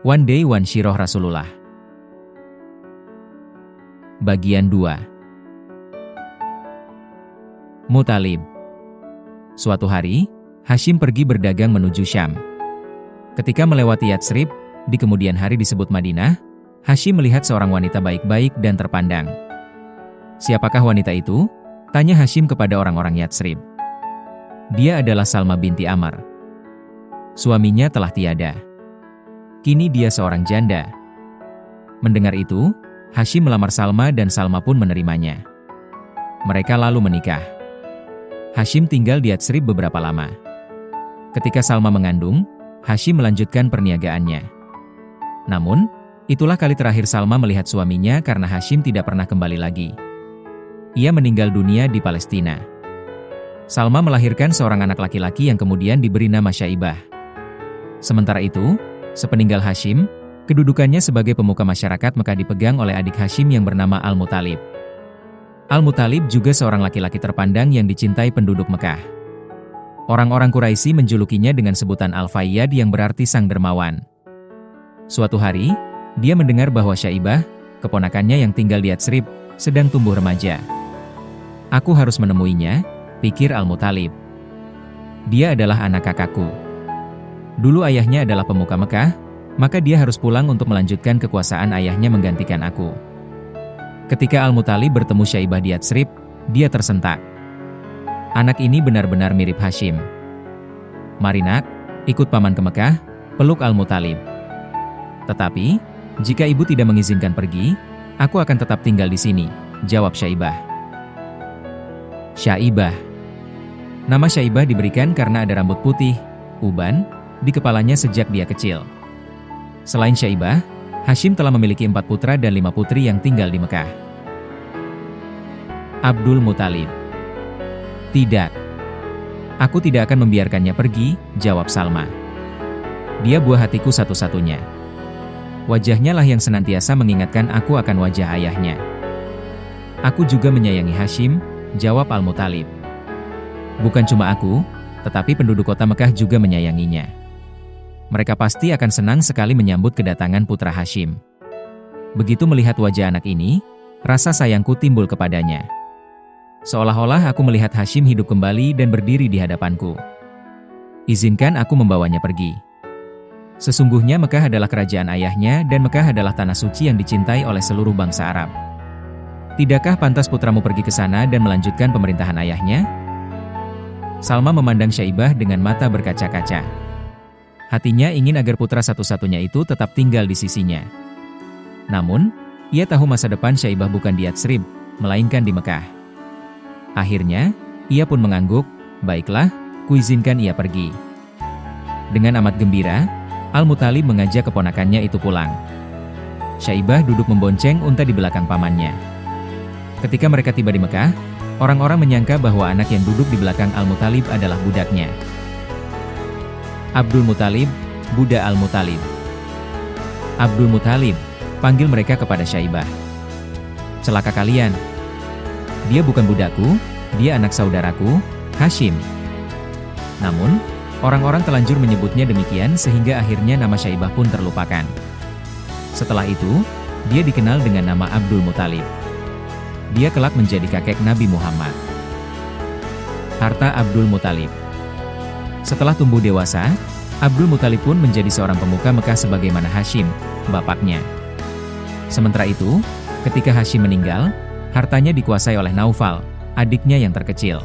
One Day One Sirah Rasulullah. Bagian 2. Muthalib. Suatu hari, Hashim pergi berdagang menuju Syam. Ketika melewati Yatsrib, di kemudian hari disebut Madinah, Hashim melihat seorang wanita baik-baik dan terpandang. Siapakah wanita itu? Tanya Hashim kepada orang-orang Yatsrib. Dia adalah Salma binti Amr. Suaminya telah tiada. Kini dia seorang janda. Mendengar itu, Hashim melamar Salma dan Salma pun menerimanya. Mereka lalu menikah. Hashim tinggal di Yatsrib beberapa lama. Ketika Salma mengandung, Hashim melanjutkan perniagaannya. Namun, itulah kali terakhir Salma melihat suaminya karena Hashim tidak pernah kembali lagi. Ia meninggal dunia di Palestina. Salma melahirkan seorang anak laki-laki yang kemudian diberi nama Syaibah. Sementara itu, sepeninggal Hashim, kedudukannya sebagai pemuka masyarakat Mekah dipegang oleh adik Hashim yang bernama Al-Muthalib. Al-Muthalib juga seorang laki-laki terpandang yang dicintai penduduk Mekah. Orang-orang Quraisy menjulukinya dengan sebutan Al-Fayyad yang berarti sang dermawan. Suatu hari, dia mendengar bahwa Syaibah, keponakannya yang tinggal di Yatsrib, sedang tumbuh remaja. Aku harus menemuinya, pikir Al-Muthalib. Dia adalah anak kakakku. Dulu ayahnya adalah pemuka Mekah, maka dia harus pulang untuk melanjutkan kekuasaan ayahnya menggantikan aku. Ketika Al-Muthalib bertemu Syaibah di Yatsrib, dia tersentak. Anak ini benar-benar mirip Hashim. Mari nak, ikut paman ke Mekah, peluk Al-Muthalib. Tetapi, jika ibu tidak mengizinkan pergi, aku akan tetap tinggal di sini, jawab Syaibah. Syaibah. Nama Syaibah diberikan karena ada rambut putih, uban, di kepalanya sejak dia kecil. Selain Syaibah, Hashim telah memiliki 4 putra dan 5 putri yang tinggal di Mekah. Abdul Muthalib. Tidak. Aku tidak akan membiarkannya pergi, jawab Salma. Dia buah hatiku satu-satunya. Wajahnya lah yang senantiasa mengingatkan aku akan wajah ayahnya. Aku juga menyayangi Hashim, jawab Al-Muthalib. Bukan cuma aku, tetapi penduduk kota Mekah juga menyayanginya. Mereka pasti akan senang sekali menyambut kedatangan putra Hashim. Begitu melihat wajah anak ini, rasa sayangku timbul kepadanya. Seolah-olah aku melihat Hashim hidup kembali dan berdiri di hadapanku. Izinkan aku membawanya pergi. Sesungguhnya Mekah adalah kerajaan ayahnya dan Mekah adalah tanah suci yang dicintai oleh seluruh bangsa Arab. Tidakkah pantas putramu pergi ke sana dan melanjutkan pemerintahan ayahnya? Salma memandang Syaibah dengan mata berkaca-kaca. Hatinya ingin agar putra satu-satunya itu tetap tinggal di sisinya. Namun, ia tahu masa depan Syaibah bukan di Yatsrib, melainkan di Mekah. Akhirnya, ia pun mengangguk, baiklah, kuizinkan ia pergi. Dengan amat gembira, Al-Muthalib mengajak keponakannya itu pulang. Syaibah duduk membonceng unta di belakang pamannya. Ketika mereka tiba di Mekah, orang-orang menyangka bahwa anak yang duduk di belakang Al-Muthalib adalah budaknya. Abdul Muthalib, budak Al-Muthalib. Abdul Muthalib, panggil mereka kepada Syaibah. Celaka kalian. Dia bukan budakku, dia anak saudaraku, Hashim. Namun, orang-orang telanjur menyebutnya demikian sehingga akhirnya nama Syaibah pun terlupakan. Setelah itu, dia dikenal dengan nama Abdul Muthalib. Dia kelak menjadi kakek Nabi Muhammad. Harta Abdul Muthalib. Setelah tumbuh dewasa, Abdul Muthalib pun menjadi seorang pemuka Mekah sebagaimana Hashim, bapaknya. Sementara itu, ketika Hashim meninggal, hartanya dikuasai oleh Naufal, adiknya yang terkecil.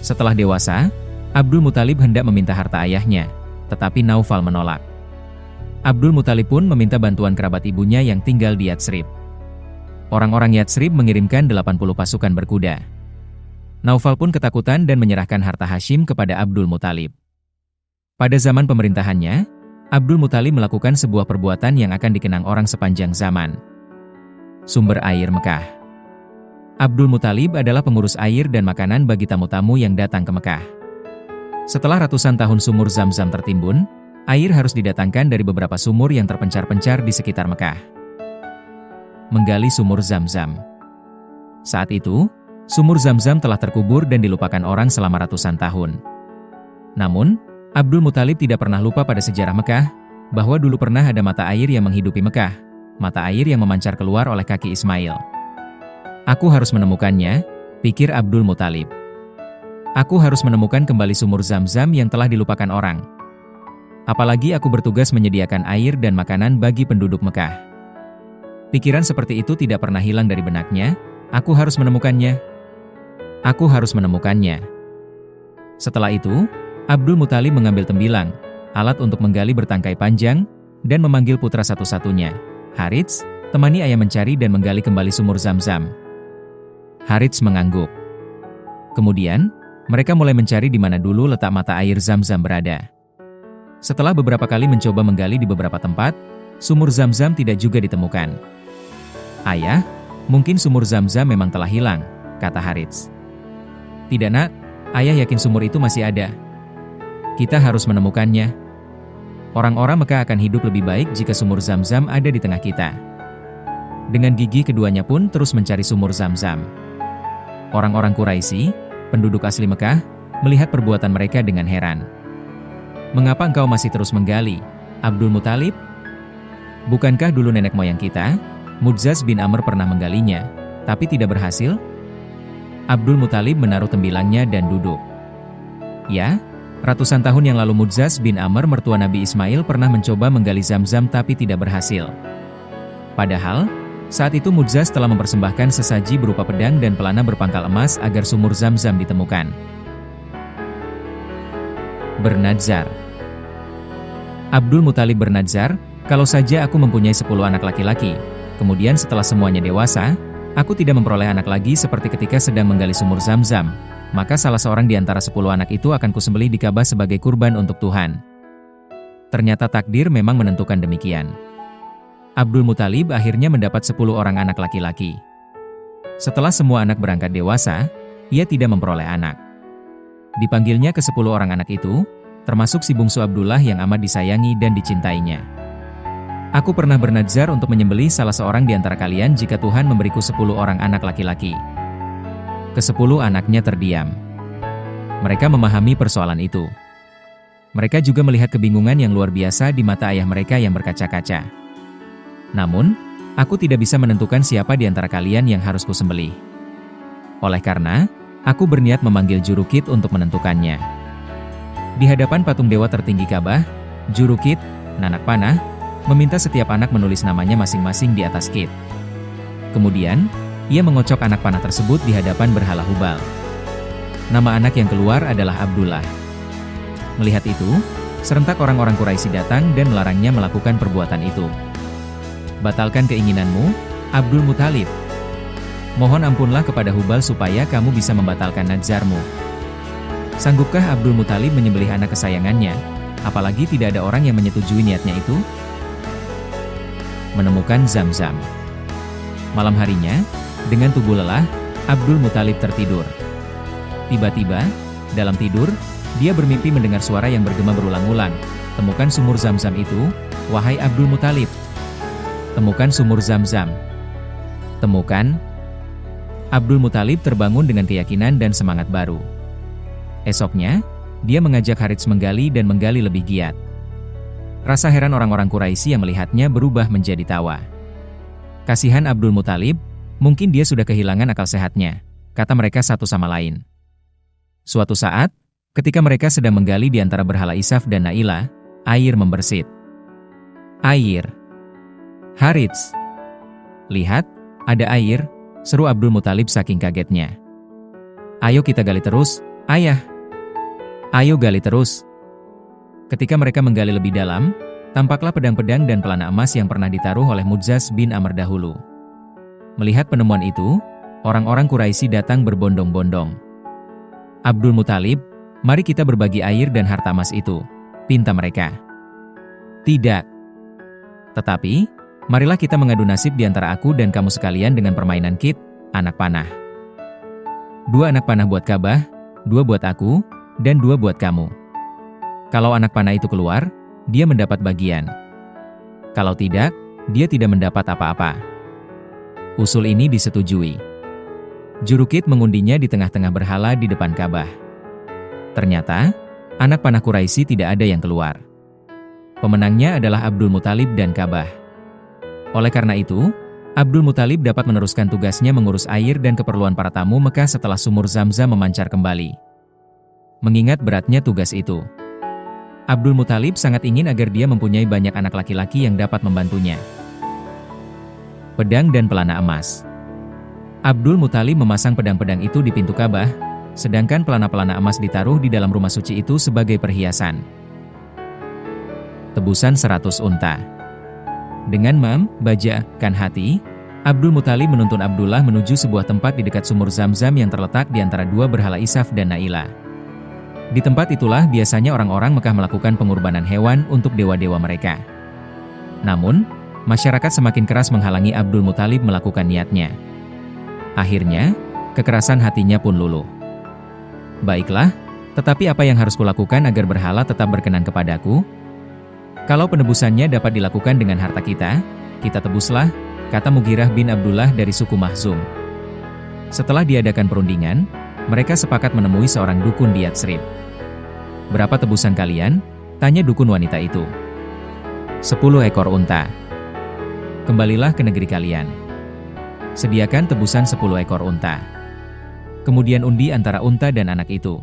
Setelah dewasa, Abdul Muthalib hendak meminta harta ayahnya, tetapi Naufal menolak. Abdul Muthalib pun meminta bantuan kerabat ibunya yang tinggal di Yatsrib. Orang-orang Yatsrib mengirimkan 80 pasukan berkuda. Naufal pun ketakutan dan menyerahkan harta Hashim kepada Abdul Muthalib. Pada zaman pemerintahannya, Abdul Muthalib melakukan sebuah perbuatan yang akan dikenang orang sepanjang zaman. Sumber air Mekah. Abdul Muthalib adalah pengurus air dan makanan bagi tamu-tamu yang datang ke Mekah. Setelah ratusan tahun sumur Zam-Zam tertimbun, air harus didatangkan dari beberapa sumur yang terpencar-pencar di sekitar Mekah. Menggali sumur Zam-Zam. Saat itu, sumur Zam-Zam telah terkubur dan dilupakan orang selama ratusan tahun. Namun, Abdul Muthalib tidak pernah lupa pada sejarah Mekah, bahwa dulu pernah ada mata air yang menghidupi Mekah, mata air yang memancar keluar oleh kaki Ismail. Aku harus menemukannya, pikir Abdul Muthalib. Aku harus menemukan kembali sumur Zam-Zam yang telah dilupakan orang. Apalagi aku bertugas menyediakan air dan makanan bagi penduduk Mekah. Pikiran seperti itu tidak pernah hilang dari benaknya. Aku harus menemukannya. Aku harus menemukannya. Setelah itu, Abdul Muthalib mengambil tembilang, alat untuk menggali bertangkai panjang, dan memanggil putra satu-satunya, Harits, temani ayah mencari dan menggali kembali sumur Zam-Zam. Harits mengangguk. Kemudian, mereka mulai mencari di mana dulu letak mata air Zam-Zam berada. Setelah beberapa kali mencoba menggali di beberapa tempat, sumur Zam-Zam tidak juga ditemukan. Ayah, mungkin sumur Zam-Zam memang telah hilang, kata Harits. Tidak nak, ayah yakin sumur itu masih ada. Kita harus menemukannya. Orang-orang Mekah akan hidup lebih baik jika sumur Zam-Zam ada di tengah kita. Dengan gigih keduanya pun terus mencari sumur Zam-Zam. Orang-orang Quraisy, penduduk asli Mekah, melihat perbuatan mereka dengan heran. Mengapa engkau masih terus menggali, Abdul Muthalib? Bukankah dulu nenek moyang kita, Mudzaz bin Amr pernah menggalinya, tapi tidak berhasil? Abdul Muthalib menaruh tembilangnya dan duduk. Ya, ratusan tahun yang lalu Mudzaz bin Amr mertua Nabi Ismail pernah mencoba menggali Zam-Zam tapi tidak berhasil. Padahal, saat itu Mudzaz telah mempersembahkan sesaji berupa pedang dan pelana berpangkal emas agar sumur Zam-Zam ditemukan. Bernadzar. Abdul Muthalib bernadzar, kalau saja aku mempunyai 10 anak laki-laki, kemudian setelah semuanya dewasa, aku tidak memperoleh anak lagi seperti ketika sedang menggali sumur Zam-Zam, maka salah seorang di antara 10 anak itu akan kusembelih di Ka'bah sebagai kurban untuk Tuhan. Ternyata takdir memang menentukan demikian. Abdul Muthalib akhirnya mendapat 10 orang anak laki-laki. Setelah semua anak berangkat dewasa, ia tidak memperoleh anak. Dipanggilnya ke 10 orang anak itu, termasuk si bungsu Abdullah yang amat disayangi dan dicintainya. Aku pernah bernadzar untuk menyembelih salah seorang di antara kalian jika Tuhan memberiku 10 orang anak laki-laki. Ke-10 anaknya terdiam. Mereka memahami persoalan itu. Mereka juga melihat kebingungan yang luar biasa di mata ayah mereka yang berkaca-kaca. Namun, aku tidak bisa menentukan siapa di antara kalian yang harus kusembelih. Oleh karena, aku berniat memanggil Jurukit untuk menentukannya. Di hadapan patung dewa tertinggi Ka'bah, Jurukit, nanak panah, meminta setiap anak menulis namanya masing-masing di atas kit. Kemudian, ia mengocok anak panah tersebut di hadapan berhala Hubal. Nama anak yang keluar adalah Abdullah. Melihat itu, serentak orang-orang Quraisy datang dan melarangnya melakukan perbuatan itu. Batalkan keinginanmu, Abdul Muthalib. Mohon ampunlah kepada Hubal supaya kamu bisa membatalkan nadzarmu. Sanggupkah Abdul Muthalib menyembelih anak kesayangannya, apalagi tidak ada orang yang menyetujui niatnya itu? Menemukan Zam-Zam. Malam harinya, dengan tubuh lelah, Abdul Muthalib tertidur. Tiba-tiba, dalam tidur, dia bermimpi mendengar suara yang bergema berulang-ulang. Temukan sumur Zam-Zam itu, wahai Abdul Muthalib. Temukan sumur Zam-Zam. Temukan. Abdul Muthalib terbangun dengan keyakinan dan semangat baru. Esoknya, dia mengajak Harits menggali dan menggali lebih giat. Rasa heran orang-orang Quraisy yang melihatnya berubah menjadi tawa. Kasihan Abdul Muthalib, mungkin dia sudah kehilangan akal sehatnya, kata mereka satu sama lain. Suatu saat, ketika mereka sedang menggali di antara berhala Isaf dan Na'ilah, air membersit. Air. Harits. Lihat, ada air, seru Abdul Muthalib saking kagetnya. Ayo kita gali terus, ayah. Ayo gali terus. Ketika mereka menggali lebih dalam, tampaklah pedang-pedang dan pelana emas yang pernah ditaruh oleh Mudzaz bin Amr dahulu. Melihat penemuan itu, orang-orang Quraisy datang berbondong-bondong. Abdul Muthalib, mari kita berbagi air dan harta emas itu, pinta mereka. Tidak. Tetapi, marilah kita mengadu nasib di antara aku dan kamu sekalian dengan permainan kit, anak panah. 2 anak panah buat Ka'bah, 2 buat aku, dan 2 buat kamu. Kalau anak panah itu keluar, dia mendapat bagian. Kalau tidak, dia tidak mendapat apa-apa. Usul ini disetujui. Jurukit mengundinya di tengah-tengah berhala di depan Ka'bah. Ternyata, anak panah Quraisy tidak ada yang keluar. Pemenangnya adalah Abdul Muthalib dan Ka'bah. Oleh karena itu, Abdul Muthalib dapat meneruskan tugasnya mengurus air dan keperluan para tamu Mekah setelah sumur Zamzam memancar kembali. Mengingat beratnya tugas itu, Abdul Muthalib sangat ingin agar dia mempunyai banyak anak laki-laki yang dapat membantunya. Pedang dan pelana emas. Abdul Muthalib memasang pedang-pedang itu di pintu Ka'bah, sedangkan pelana-pelana emas ditaruh di dalam rumah suci itu sebagai perhiasan. Tebusan 100 unta. Dengan baja, kan hati, Abdul Muthalib menuntun Abdullah menuju sebuah tempat di dekat sumur Zamzam yang terletak di antara dua berhala Isaf dan Na'ilah. Di tempat itulah biasanya orang-orang Mekah melakukan pengorbanan hewan untuk dewa-dewa mereka. Namun, masyarakat semakin keras menghalangi Abdul Muthalib melakukan niatnya. Akhirnya, kekerasan hatinya pun luluh. Baiklah, tetapi apa yang harus kulakukan agar berhala tetap berkenan kepadaku? Kalau penebusannya dapat dilakukan dengan harta kita tebuslah, kata Mughirah bin Abdullah dari suku Makhzum. Setelah diadakan perundingan, mereka sepakat menemui seorang dukun di Yatsrib. Berapa tebusan kalian? Tanya dukun wanita itu. 10 ekor unta. Kembalilah ke negeri kalian. Sediakan tebusan 10 ekor unta. Kemudian undi antara unta dan anak itu.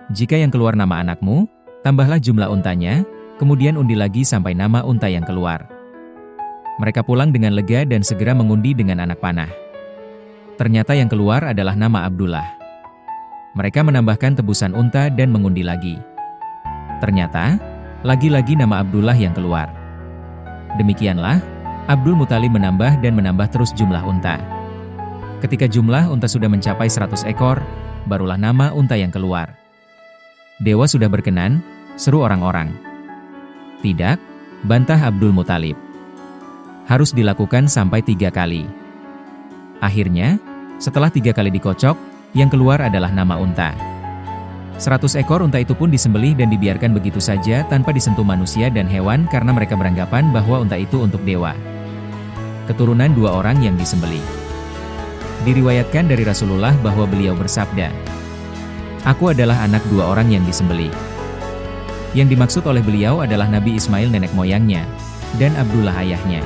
Jika yang keluar nama anakmu, tambahlah jumlah untanya, kemudian undi lagi sampai nama unta yang keluar. Mereka pulang dengan lega dan segera mengundi dengan anak panah. Ternyata yang keluar adalah nama Abdullah. Mereka menambahkan tebusan unta dan mengundi lagi. Ternyata, lagi-lagi nama Abdullah yang keluar. Demikianlah, Abdul Muthalib menambah dan menambah terus jumlah unta. Ketika jumlah unta sudah mencapai 100 ekor, barulah nama unta yang keluar. Dewa sudah berkenan, seru orang-orang. Tidak, bantah Abdul Muthalib. Harus dilakukan sampai 3 kali. Akhirnya, setelah 3 kali dikocok, yang keluar adalah nama unta. 100 ekor unta itu pun disembelih dan dibiarkan begitu saja tanpa disentuh manusia dan hewan karena mereka beranggapan bahwa unta itu untuk dewa. Keturunan 2 orang yang disembelih. Diriwayatkan dari Rasulullah bahwa beliau bersabda, "Aku adalah anak 2 orang yang disembelih." Yang dimaksud oleh beliau adalah Nabi Ismail nenek moyangnya, dan Abdullah ayahnya.